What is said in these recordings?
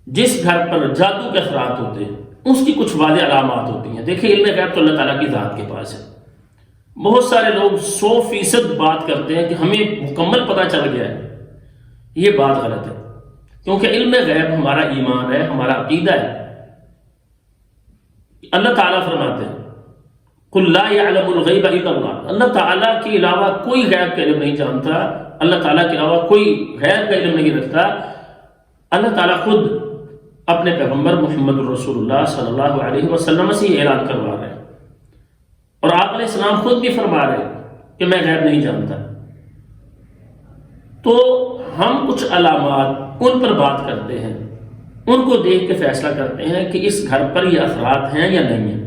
جس گھر پر جادو کے اثرات ہوتے ہیں اس کی کچھ واضح علامات ہوتی ہیں. دیکھیں علم غیب تو اللہ تعالیٰ کی ذات کے پاس ہے. بہت سارے لوگ 100% بات کرتے ہیں کہ ہمیں مکمل پتہ چل گیا ہے. یہ بات غلط ہے، کیونکہ علم غیب ہمارا ایمان ہے، ہمارا عقیدہ ہے. اللہ تعالیٰ فرماتے ہیں قُلْ لَا يَعْلَمُ الْغَيْبَ إِلَّا اللَّهُ، اللہ تعالیٰ کے علاوہ کوئی غیب کا علم نہیں جانتا، اللہ تعالیٰ کے علاوہ کوئی غیب کا علم نہیں رکھتا. اللہ تعالیٰ خود اپنے پیغمبر محمد الرسول اللہ صلی اللہ علیہ وسلم سے یہ اعلان کروا رہے ہیں، اور آپ علیہ السلام خود بھی فرما رہے ہیں کہ میں غیب نہیں جانتا. تو ہم کچھ علامات ان پر بات کرتے ہیں، ان کو دیکھ کے فیصلہ کرتے ہیں کہ اس گھر پر یہ اثرات ہیں یا نہیں ہیں.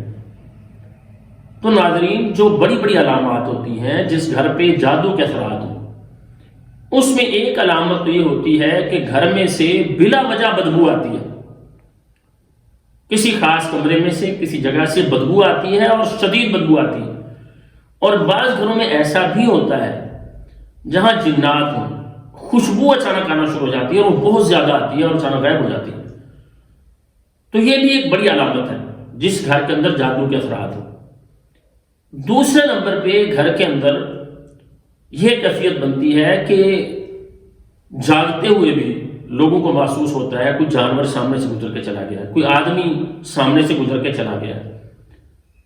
تو ناظرین، جو بڑی بڑی علامات ہوتی ہیں جس گھر پہ جادو کے اثرات ہوں، اس میں ایک علامت تو یہ ہوتی ہے کہ گھر میں سے بلا وجہ بدبو آتی ہے. کسی خاص کمرے میں سے کسی جگہ سے بدبو آتی ہے، اور شدید بدبو آتی ہے. اور بعض گھروں میں ایسا بھی ہوتا ہے جہاں جنات ہوں، خوشبو اچانک آنا شروع ہو جاتی ہے اور وہ بہت زیادہ آتی ہے اور اچانک غائب ہو جاتی ہے. تو یہ بھی ایک بڑی علامت ہے جس گھر کے اندر جادو کے اثرات ہوں. دوسرے نمبر پہ گھر کے اندر یہ کیفیت بنتی ہے کہ جاگتے ہوئے بھی لوگوں کو محسوس ہوتا ہے کوئی جانور سامنے سے گزر کے چلا گیا ہے، کوئی آدمی سامنے سے گزر کے چلا گیا ہے،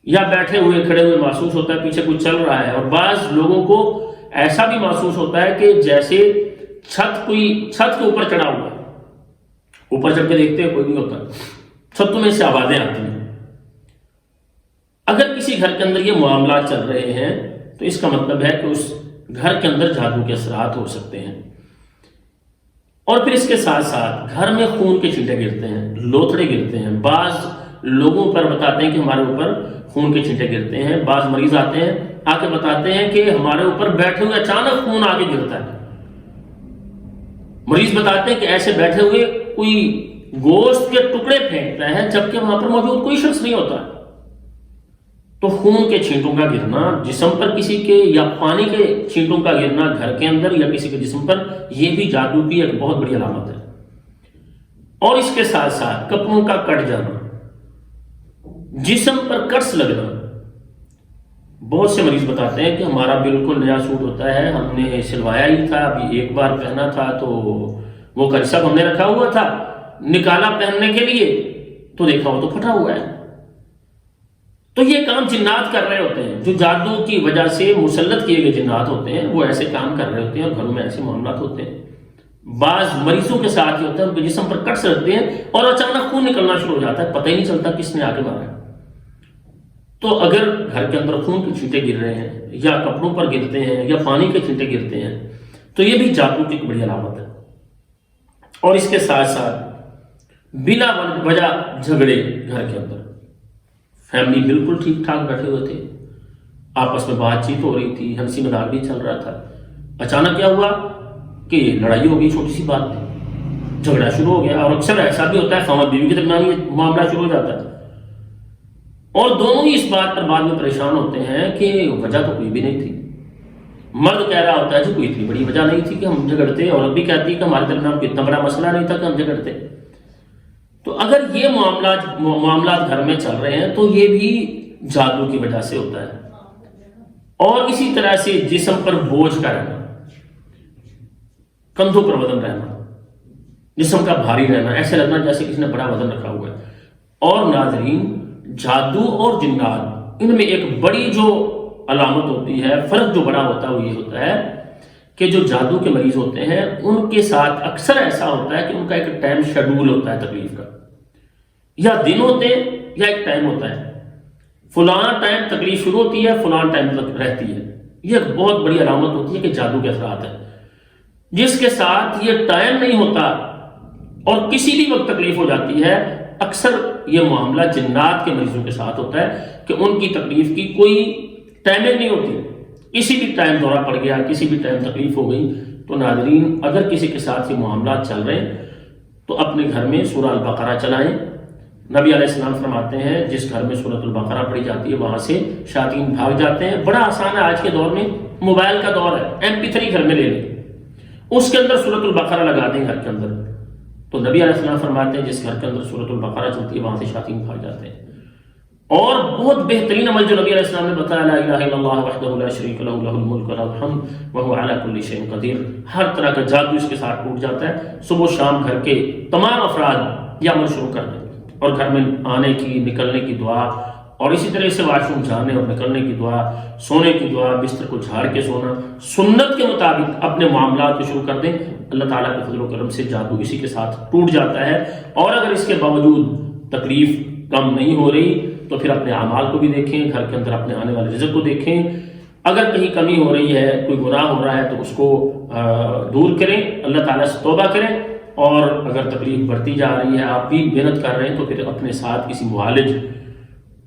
یا بیٹھے ہوئے کھڑے ہوئے محسوس ہوتا ہے پیچھے کوئی چل رہا ہے. اور بعض لوگوں کو ایسا بھی محسوس ہوتا ہے کہ جیسے چھت کے اوپر چڑھا ہوا ہے، اوپر چڑھ کے دیکھتے ہیں کوئی نہیں ہوتا، چھتوں میں سے آوازیں آتی ہیں. اگر کسی گھر کے اندر یہ معاملات چل رہے ہیں تو اس کا مطلب ہے کہ اس گھر کے اندر جادو کے اثرات ہو سکتے ہیں. اور پھر اس کے ساتھ ساتھ گھر میں خون کے چھینٹے گرتے ہیں، لوتھڑے گرتے ہیں. بعض لوگوں پر بتاتے ہیں کہ ہمارے اوپر خون کے چھینٹے گرتے ہیں. بعض مریض آتے ہیں آ کے بتاتے ہیں کہ ہمارے اوپر بیٹھے ہوئے اچانک خون آ کے گرتا ہے. مریض بتاتے ہیں کہ ایسے بیٹھے ہوئے کوئی گوشت کے ٹکڑے پھینکتا ہے جبکہ وہاں پر موجود کوئی شخص نہیں ہوتا. تو خون کے چھینٹوں کا گرنا جسم پر کسی کے، یا پانی کے چھینٹوں کا گرنا گھر کے اندر یا کسی کے جسم پر، یہ بھی جادو کی ایک بہت بڑی علامت ہے. اور اس کے ساتھ ساتھ کپڑوں کا کٹ جانا، جسم پر کٹس لگنا. بہت سے مریض بتاتے ہیں کہ ہمارا بالکل نیا سوٹ ہوتا ہے، ہم نے سلوایا ہی تھا، ابھی ایک بار پہنا تھا تو وہ کلسب ہم نے رکھا ہوا تھا، نکالا پہننے کے لیے تو دیکھا وہ تو پھٹا ہوا ہے. تو یہ کام جنات کر رہے ہوتے ہیں، جو جادو کی وجہ سے مسلط کیے گئے جنات ہوتے ہیں، وہ ایسے کام کر رہے ہوتے ہیں اور گھروں میں ایسے معاملات ہوتے ہیں. بعض مریضوں کے ساتھ یہ ہوتا ہے ان کے جسم پر کٹس لگتے ہیں اور اچانک خون نکلنا شروع ہو جاتا ہے، پتہ ہی نہیں چلتا کس نے آگے مارا ہے. تو اگر گھر کے اندر خون کے چھینٹے گر رہے ہیں یا کپڑوں پر گرتے ہیں یا پانی کے چھینٹے گرتے ہیں تو یہ بھی جادو کی ایک بڑی علامت ہے. اور اس کے ساتھ ساتھ بلا وجہ جھگڑے گھر کے اندر. فیملی بالکل ٹھیک ٹھاک بیٹھے ہوئے تھے، آپس میں بات چیت ہو رہی تھی، ہنسی مذاق بھی چل رہا تھا، اچانک کیا ہوا کہ لڑائی ہو گئی. چھوٹی سی بات تھی، جھگڑا شروع ہو گیا. اور اکثر ایسا بھی ہوتا ہے خاوند بیوی کے درمیان یہ معاملہ شروع ہو جاتا ہے، اور دونوں ہی اس بات پر بعد میں پریشان ہوتے ہیں کہ وجہ تو کوئی بھی نہیں تھی. مرد کہہ رہا ہوتا ہے جی کوئی اتنی بڑی وجہ نہیں تھی کہ ہم جھگڑتے، عورت بھی کہتی ہے کہ ہمارے درمیان کوئی اتنا بڑا مسئلہ نہیں تھا کہ ہم جھگڑتے. تو اگر یہ معاملات گھر میں چل رہے ہیں تو یہ بھی جادو کی وجہ سے ہوتا ہے. اور اسی طرح سے جسم پر بوجھ کا رہنا، کندھوں پر وزن رہنا، جسم کا بھاری رہنا، ایسے لگنا جیسے کسی نے بڑا وزن رکھا ہوا ہے. اور ناظرین، جادو اور جنات، ان میں ایک بڑی جو علامت ہوتی ہے، فرق جو بڑا ہوتا ہے وہ یہ ہوتا ہے کہ جو جادو کے مریض ہوتے ہیں ان کے ساتھ اکثر ایسا ہوتا ہے کہ ان کا ایک ٹائم شیڈول ہوتا ہے تکلیف کا، یا دن ہوتے ہیں یا ایک ٹائم ہوتا ہے، فلاں ٹائم تکلیف شروع ہوتی ہے، فلاں ٹائم تک رہتی ہے. یہ ایک بہت بڑی علامت ہوتی ہے کہ جادو کے اثرات ہیں. جس کے ساتھ یہ ٹائم نہیں ہوتا اور کسی بھی وقت تکلیف ہو جاتی ہے، اکثر یہ معاملہ جنات کے مریضوں کے ساتھ ہوتا ہے کہ ان کی تکلیف کی کوئی ٹائمنگ نہیں ہوتی، کسی بھی ٹائم دورہ پڑ گیا، کسی بھی ٹائم تکلیف ہو گئی. تو ناظرین، اگر کسی کے ساتھ یہ معاملات چل رہے ہیں تو اپنے گھر میں سورہ البقرہ چلائیں. نبی علیہ السلام فرماتے ہیں جس گھر میں سورۃ البقرہ پڑھی جاتی ہے وہاں سے شیاطین بھاگ جاتے ہیں. بڑا آسان ہے، آج کے دور میں موبائل کا دور ہے، MP3 گھر میں لے لیں، اس کے اندر سورۃ البقرہ لگا دیں گھر کے اندر، تو نبی علیہ السلام فرماتے ہیں جس گھر کے اندر سورۃ البقرہ چلتی ہے وہاں سے شیاطین بھاگ جاتے ہیں. اور بہت بہترین عمل جو نبی علیہ السلام نے بتایا، لا الہ الا اللہ وحدہ لا شریک لہ لہ الملک ولہ الحمد وہو علی کل شیء قدیر. ہر طرح کا جادو اس کے ساتھ ٹوٹ جاتا ہے. صبح و شام گھر کے تمام افراد یہ عمل شروع کر دیں، اور گھر میں آنے کی نکلنے کی دعا، اور اسی طرح سے واش روم جانے اور نکلنے کی دعا، سونے کی دعا، بستر کو جھاڑ کے سونا، سنت کے مطابق اپنے معاملات کو شروع کر دیں. اللہ تعالیٰ کے فضل و کرم سے جادو اسی کے ساتھ ٹوٹ جاتا ہے. اور اگر اس کے باوجود تکلیف کم نہیں ہو رہی تو پھر اپنے اعمال کو بھی دیکھیں، گھر کے اندر اپنے آنے والے رزق کو دیکھیں. اگر کہیں کمی ہو رہی ہے، کوئی گناہ ہو رہا ہے تو اس کو دور کریں، اللہ تعالیٰ سے توبہ کریں. اور اگر تکلیف بڑھتی جا رہی ہے، آپ بھی محنت کر رہے ہیں، تو پھر اپنے ساتھ کسی معالج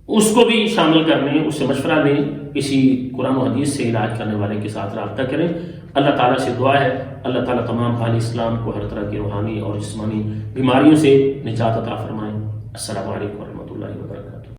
اس کو بھی شامل کر لیں، اس سے مشورہ لیں، کسی قرآن و حدیث سے علاج کرنے والے کے ساتھ رابطہ کریں. اللہ تعالیٰ سے دعا ہے اللہ تعالیٰ تمام اہل اسلام کو ہر طرح کی روحانی اور جسمانی بیماریوں سے نجات عطا فرمائیں. السلام علیکم ورحمۃ اللہ وبرکاتہ.